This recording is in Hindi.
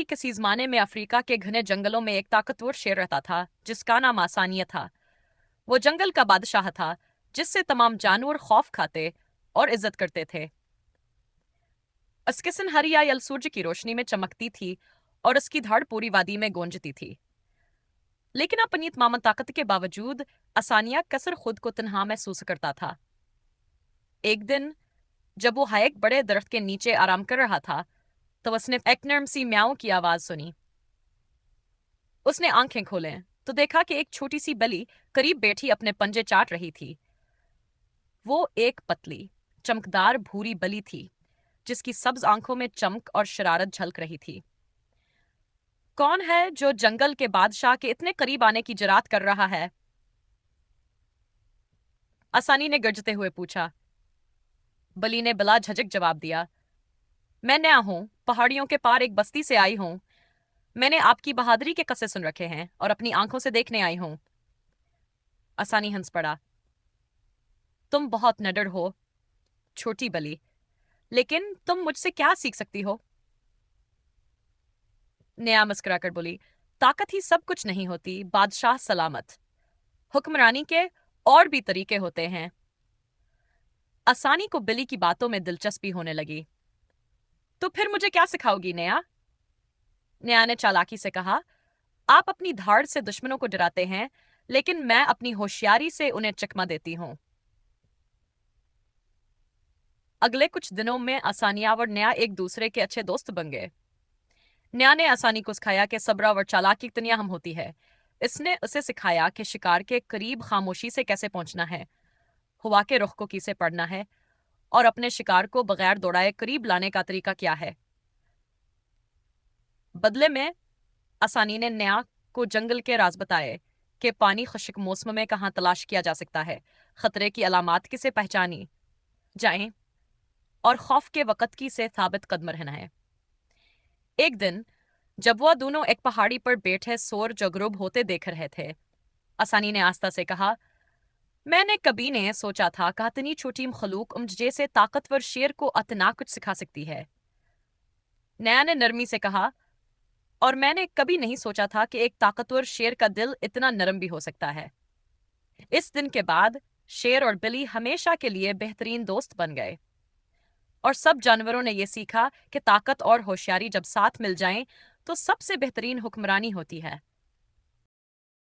पहले किसी जमाने में अफ्रीका के घने जंगलों में एक ताकतवर शेर रहता था जिसका नाम आसानिया था। वो जंगल का बादशाह था जिससे तमाम जानवर खौफ खाते और इज्जत करते थे। उसकी हरियायल सूरज की रोशनी में चमकती थी और उसकी धड़ पूरी वादी में गूंजती थी। लेकिन अपनी तमाम ताकत के बावजूद आसानिया कसर खुद को तन्हा महसूस करता था। एक दिन जब वो हाइक बड़े दरख्त के नीचे आराम कर रहा था तो उसने एक नर्म सी म्याऊं की आवाज सुनी। उसने आंखें खोलें तो देखा कि एक छोटी सी बली करीब बैठी अपने पंजे चाट रही थी। वो एक पतली चमकदार भूरी बली थी जिसकी सब्ज आंखों में चमक और शरारत झलक रही थी। कौन है जो जंगल के बादशाह के इतने करीब आने की जरात कर रहा है? आसानी ने गरजते हुए पूछा। बली ने बिला झिझक जवाब दिया, मैं नया हूं, पहाड़ियों के पार एक बस्ती से आई हूं। मैंने आपकी बहादुरी के किस्से सुन रखे हैं और अपनी आंखों से देखने आई हूं। आसानी हंस पड़ा। तुम बहुत निडर हो, छोटी बली, लेकिन तुम मुझसे क्या सीख सकती हो? नया मुस्कुराकर बोली, ताकत ही सब कुछ नहीं होती, बादशाह सलामत। हुक्मरानी के और भी तरीके होते हैं। आसानी को बिली की बातों में दिलचस्पी होने लगी। तो फिर मुझे क्या सिखाओगी नया? नया ने चालाकी से कहा, आप अपनी धाड़ से दुश्मनों को डराते हैं, लेकिन मैं अपनी होशियारी से उन्हें चकमा देती हूं। अगले कुछ दिनों में आसानिया और नया एक दूसरे के अच्छे दोस्त बन गए। नया ने आसानी को सिखाया कि सब्र और चालाकी कितनी अहम होती है। इसने उसे सिखाया कि शिकार के करीब खामोशी से कैसे पहुंचना है, हवा के रुख को किसे पढ़ना है और अपने शिकार को बगैर दौड़ाए करीब लाने का तरीका क्या है। बदले में आसानी ने नया को जंगल के राज बताए कि पानी खुश्क मौसम में कहाँ तलाश किया जा सकता है, खतरे की अलामात किसे पहचानी जाएं और खौफ के वक़्त की से साबित कदम रहना है। एक दिन जब वह दोनों एक पहाड़ी पर बैठे सोर जगरूब होते देख रहे थे, आसानी ने आस्था से कहा, मैंने कभी नहीं सोचा था कि इतनी छोटी मखलूक जैसे ताकतवर शेर को इतना कुछ सिखा सकती है। नया ने नरमी से कहा, और मैंने कभी नहीं सोचा था कि एक ताकतवर शेर का दिल इतना नरम भी हो सकता है। इस दिन के बाद शेर और बिली हमेशा के लिए बेहतरीन दोस्त बन गए और सब जानवरों ने यह सीखा कि ताकत और होशियारी जब साथ मिल जाएं तो सबसे बेहतरीन हुक्मरानी होती है।